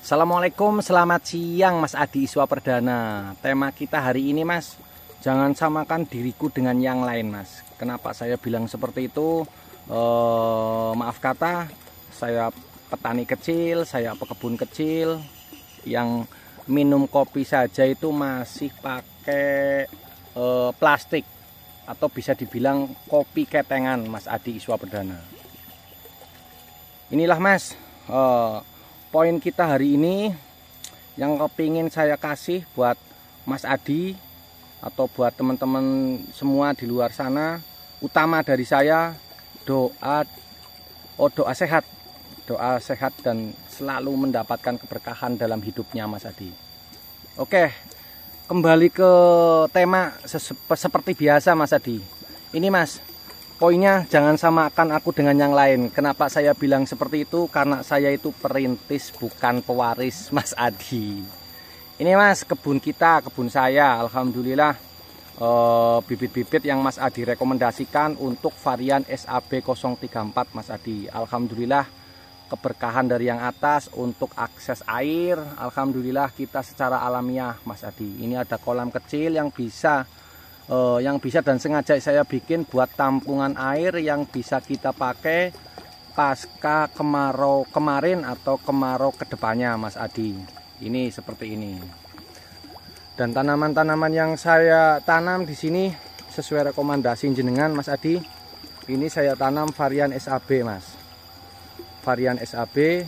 Assalamualaikum, selamat siang Mas Adi Iswa Perdana. Tema kita hari ini Mas, jangan samakan diriku dengan yang lain Mas. Kenapa saya bilang seperti itu? Maaf kata, saya petani kecil, saya pekebun kecil yang minum kopi saja itu masih pakai plastik atau bisa dibilang kopi ketengan Mas Adi Iswa Perdana. Inilah Mas, poin kita hari ini yang kepingin saya kasih buat Mas Adi atau buat teman-teman semua di luar sana, utama dari saya doa sehat dan selalu mendapatkan keberkahan dalam hidupnya Mas Adi. Oke, kembali ke tema seperti biasa Mas Adi. Ini Mas, poinnya jangan samakan aku dengan yang lain. Kenapa saya bilang seperti itu? Karena saya itu perintis bukan pewaris Mas Adi. Ini Mas, kebun kita, kebun saya, alhamdulillah bibit-bibit yang Mas Adi rekomendasikan untuk varian SAB 034 Mas Adi. Alhamdulillah keberkahan dari yang atas untuk akses air. Alhamdulillah kita secara alamiah Mas Adi. Ini ada kolam kecil yang bisa dan sengaja saya bikin buat tampungan air yang bisa kita pakai pasca kemarau kemarin atau kemarau kedepannya Mas Adi. Ini seperti ini. Dan tanaman-tanaman yang saya tanam di sini sesuai rekomendasi jenengan Mas Adi. Ini saya tanam varian SAB Mas. Varian SAB,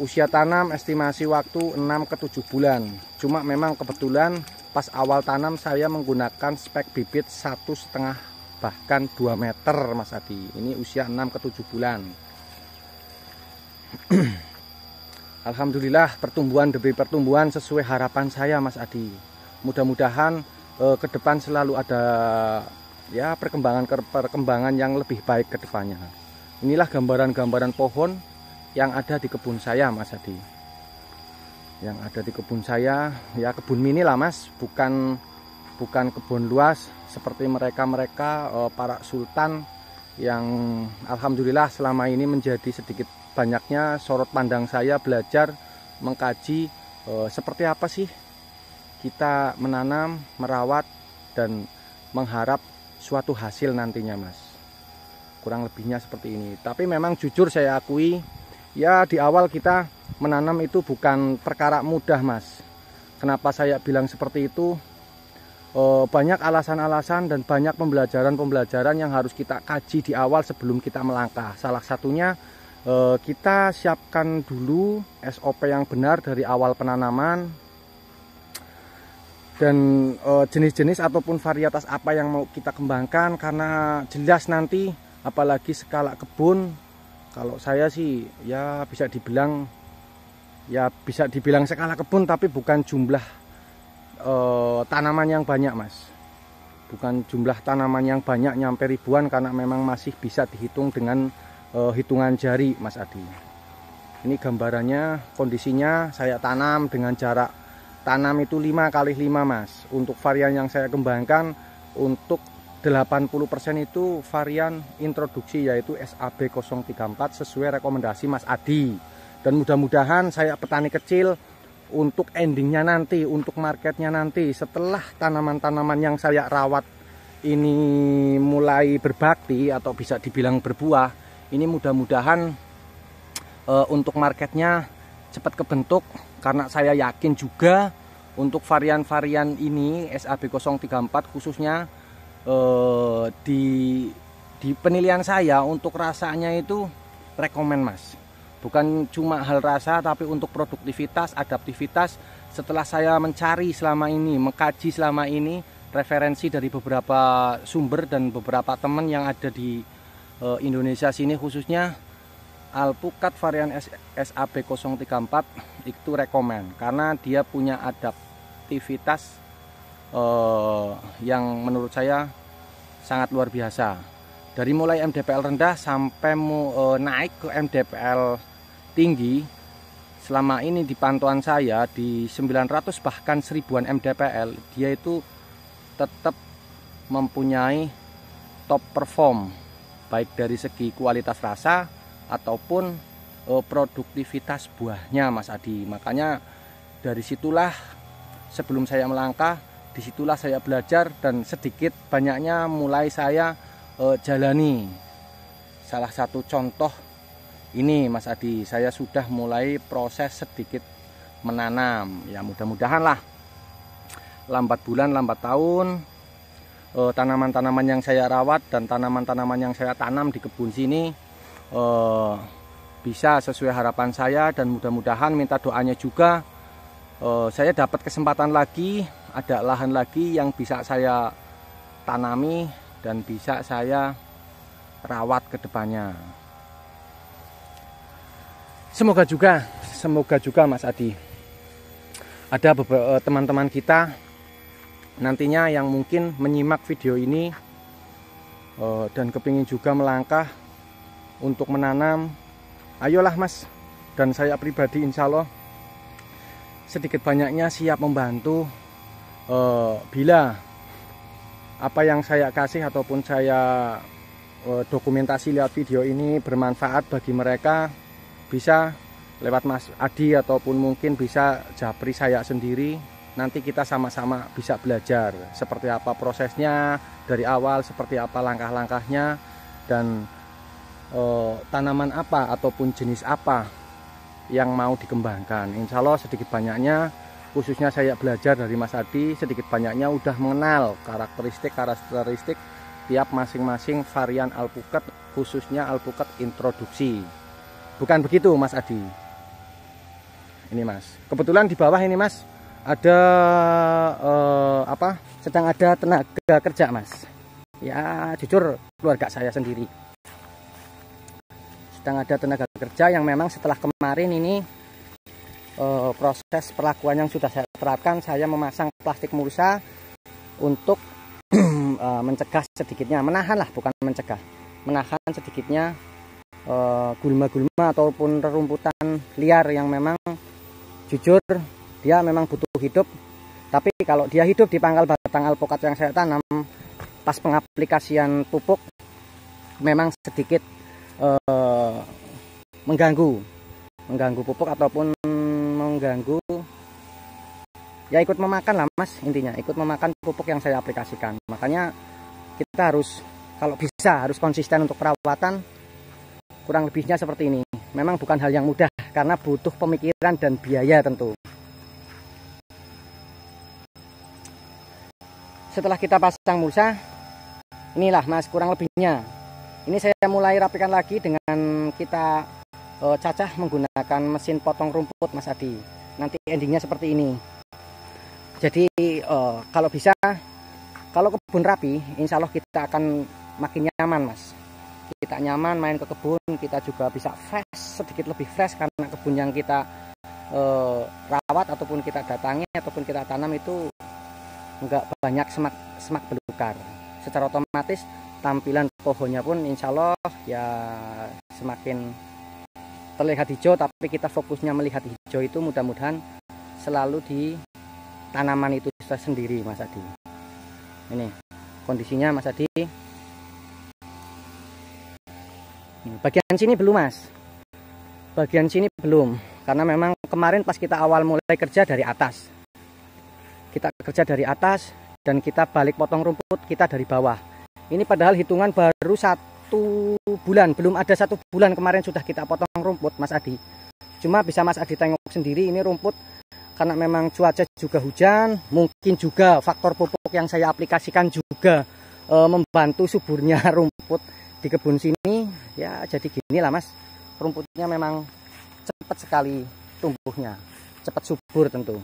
usia tanam estimasi waktu 6 ke 7 bulan. Cuma memang kebetulan pas awal tanam saya menggunakan spek bibit 1,5 bahkan 2 meter Mas Adi. Ini usia 6 ke 7 bulan. Alhamdulillah pertumbuhan demi pertumbuhan sesuai harapan saya Mas Adi. Mudah-mudahan ke depan selalu ada ya perkembangan yang lebih baik ke depannya. Inilah gambaran-gambaran pohon yang ada di kebun saya Mas Adi. Yang ada di kebun saya, ya kebun mini lah Mas, bukan kebun luas seperti mereka para sultan yang alhamdulillah selama ini menjadi sedikit banyaknya sorot pandang saya belajar mengkaji seperti apa sih kita menanam, merawat dan mengharap suatu hasil nantinya Mas. Kurang lebihnya seperti ini. Tapi memang jujur saya akui, ya di awal kita menanam itu bukan perkara mudah Mas. Kenapa saya bilang seperti itu? Banyak alasan-alasan dan banyak pembelajaran yang harus kita kaji di awal sebelum kita melangkah. Salah satunya kita siapkan dulu SOP yang benar dari awal penanaman. Dan jenis-jenis ataupun varietas apa yang mau kita kembangkan. Karena jelas nanti apalagi skala kebun, kalau saya sih ya bisa dibilang skala kebun, tapi bukan jumlah tanaman yang banyak Mas. Bukan jumlah tanaman yang banyak nyampe ribuan, karena memang masih bisa dihitung dengan hitungan jari Mas Adi. Ini gambarannya, kondisinya saya tanam dengan jarak tanam itu 5 x 5 Mas. Untuk varian yang saya kembangkan untuk 80% itu varian introduksi, yaitu SAB 034 sesuai rekomendasi Mas Adi. Dan mudah-mudahan saya petani kecil untuk endingnya nanti, untuk marketnya nanti setelah tanaman-tanaman yang saya rawat ini mulai berbakti atau bisa dibilang berbuah, ini mudah-mudahan untuk marketnya cepat kebentuk. Karena saya yakin juga untuk varian-varian ini SAB 034 khususnya di penilaian saya untuk rasanya itu rekomen Mas. Bukan cuma hal rasa, tapi untuk produktivitas, adaptivitas. Setelah saya mencari selama ini, mengkaji selama ini referensi dari beberapa sumber dan beberapa teman yang ada di Indonesia sini, khususnya alpukat varian SAB 034 itu rekomen karena dia punya adaptivitas yang menurut saya sangat luar biasa. Dari mulai MDPL rendah sampai naik ke MDPL tinggi, selama ini di pantauan saya di 900 bahkan 1000-an MDPL, dia itu tetap mempunyai top perform baik dari segi kualitas rasa ataupun produktivitas buahnya Mas Adi. Makanya dari situlah sebelum saya melangkah, disitulah saya belajar dan sedikit banyaknya mulai saya jalani. Salah satu contoh ini Mas Adi, saya sudah mulai proses sedikit menanam. Ya mudah-mudahan lah lambat bulan lambat tahun tanaman-tanaman yang saya rawat dan tanaman-tanaman yang saya tanam di kebun sini bisa sesuai harapan saya, dan mudah-mudahan minta doanya juga saya dapat kesempatan lagi, ada lahan lagi yang bisa saya tanami dan bisa saya rawat ke depannya. Semoga juga Mas Adi, ada beberapa teman-teman kita nantinya yang mungkin menyimak video ini dan kepingin juga melangkah untuk menanam. Ayolah Mas, dan saya pribadi insya Allah sedikit banyaknya siap membantu bila apa yang saya kasih ataupun saya dokumentasi lewat video ini bermanfaat bagi mereka, bisa lewat Mas Adi ataupun mungkin bisa japri saya sendiri. Nanti kita sama-sama bisa belajar seperti apa prosesnya dari awal, seperti apa langkah-langkahnya, dan tanaman apa ataupun jenis apa yang mau dikembangkan. Insya Allah sedikit banyaknya, khususnya saya belajar dari Mas Adi, sedikit banyaknya udah mengenal karakteristik tiap masing-masing varian alpukat, khususnya alpukat introduksi. Bukan begitu Mas Adi? Ini Mas, kebetulan di bawah ini Mas ada sedang ada tenaga kerja Mas. Ya jujur keluarga saya sendiri sedang ada tenaga kerja yang memang setelah kemarin ini proses perlakuan yang sudah saya terapkan, saya memasang plastik mulsa untuk mencegah sedikitnya, menahan lah, bukan mencegah, menahan sedikitnya gulma-gulma ataupun rerumputan liar yang memang jujur dia memang butuh hidup. Tapi kalau dia hidup di pangkal batang alpukat yang saya tanam pas pengaplikasian pupuk, memang sedikit mengganggu pupuk ataupun mengganggu, ya ikut memakan lah Mas, intinya ikut memakan pupuk yang saya aplikasikan. Makanya kita harus, kalau bisa harus konsisten untuk perawatan. Kurang lebihnya seperti ini. Memang bukan hal yang mudah karena butuh pemikiran dan biaya tentu. Setelah kita pasang mulsa, inilah Mas kurang lebihnya. Ini saya mulai rapikan lagi dengan kita cacah menggunakan mesin potong rumput Mas Adi. Nanti endingnya seperti ini. Jadi kalau bisa, kalau kebun rapi, insya Allah kita akan makin nyaman Mas. Kita nyaman main ke kebun, kita juga bisa fresh, sedikit lebih fresh, karena kebun yang kita rawat ataupun kita datangi ataupun kita tanam itu enggak banyak semak belukar. Secara otomatis tampilan pohonnya pun insya Allah ya semakin terlihat hijau, tapi kita fokusnya melihat hijau itu mudah-mudahan selalu di tanaman itu sendiri Mas Adi. Ini kondisinya Mas Adi. Bagian sini belum Mas, bagian sini belum, karena memang kemarin pas kita awal mulai kerja dari atas, kita kerja dari atas dan kita balik potong rumput kita dari bawah. Ini padahal hitungan baru 1 bulan, belum ada 1 bulan kemarin sudah kita potong rumput Mas Adi. Cuma bisa Mas Adi tengok sendiri ini rumput, karena memang cuaca juga hujan, mungkin juga faktor pupuk yang saya aplikasikan juga membantu suburnya rumput di kebun sini. Ya jadi gini lah Mas, rumputnya memang cepat sekali tumbuhnya, cepat subur tentu.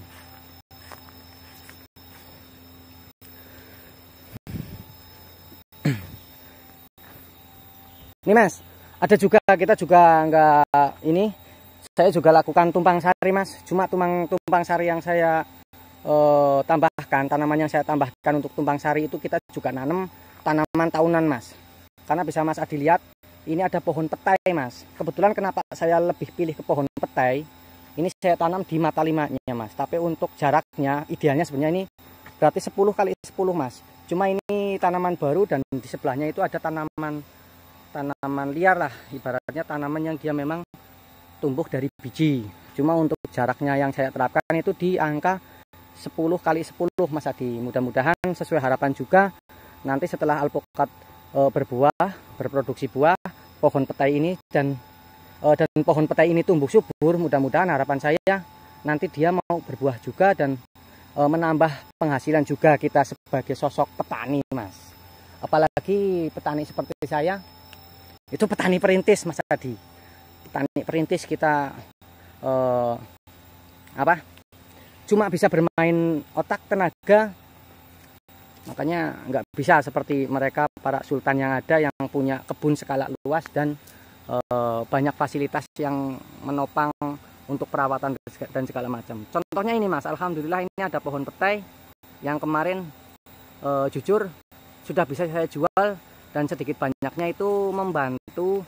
Ini Mas, ada juga, kita juga enggak ini, saya juga lakukan tumpang sari Mas. Cuma tumpang sari yang saya tambahkan, tanaman yang saya tambahkan untuk tumpang sari itu kita juga nanam tanaman tahunan Mas. Karena bisa Mas Adi lihat, ini ada pohon petai Mas. Kebetulan kenapa saya lebih pilih ke pohon petai, ini saya tanam di mata limanya Mas. Tapi untuk jaraknya, idealnya sebenarnya ini berarti 10 kali 10 Mas. Cuma ini tanaman baru dan di sebelahnya itu ada tanaman liar lah, ibaratnya tanaman yang dia memang tumbuh dari biji. Cuma untuk jaraknya yang saya terapkan itu di angka 10 kali 10 Mas Adi. Mudah-mudahan sesuai harapan juga nanti setelah alpukat berbuah, berproduksi buah, pohon petai ini dan pohon petai ini tumbuh subur, mudah-mudahan harapan saya nanti dia mau berbuah juga dan menambah penghasilan juga kita sebagai sosok petani, Mas. Apalagi petani seperti saya, itu petani perintis, Mas Adi. Petani perintis kita cuma bisa bermain otak, tenaga, makanya nggak bisa seperti mereka para sultan yang ada yang punya kebun skala luas dan banyak fasilitas yang menopang untuk perawatan dan segala macam. Contohnya ini, Mas, alhamdulillah ini ada pohon petai yang kemarin jujur sudah bisa saya jual dan sedikit banyaknya itu membantu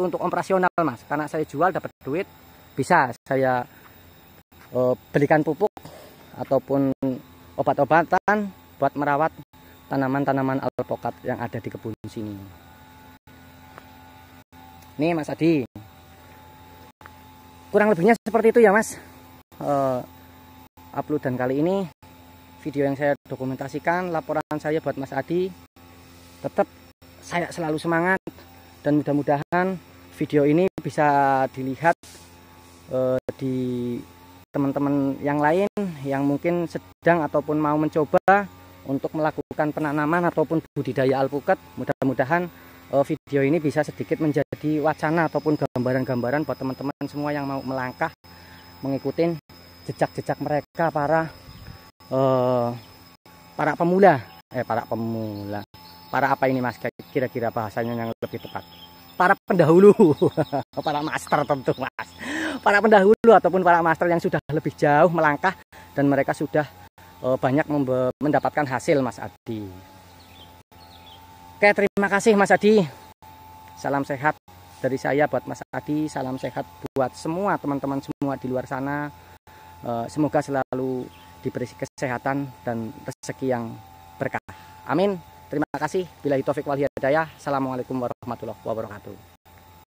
untuk operasional, Mas. Karena saya jual dapat duit, bisa saya belikan pupuk ataupun obat-obatan buat merawat tanaman-tanaman alpukat yang ada di kebun sini. Nih, Mas Adi, kurang lebihnya seperti itu ya, Mas. Uploadan kali ini, video yang saya dokumentasikan, laporan saya buat Mas Adi. Tetap saya selalu semangat dan mudah-mudahan video ini bisa dilihat di teman-teman yang lain yang mungkin sedang ataupun mau mencoba untuk melakukan penanaman ataupun budidaya alpukat. Mudah-mudahan video ini bisa sedikit menjadi wacana ataupun gambaran-gambaran buat teman-teman semua yang mau melangkah mengikuti jejak-jejak mereka para pemula, para apa ini, Mas, kira-kira bahasanya yang lebih tepat, para pendahulu para master tentu, Mas, para pendahulu ataupun para master yang sudah lebih jauh melangkah dan mereka sudah banyak mendapatkan hasil, Mas Adi. Oke, terima kasih, Mas Adi. Salam sehat dari saya buat Mas Adi. Salam sehat buat semua teman-teman semua di luar sana. Semoga selalu diberi kesehatan dan rezeki yang berkah. Amin. Terima kasih. Billahi taufik wal hidayah. Assalamualaikum warahmatullahi wabarakatuh.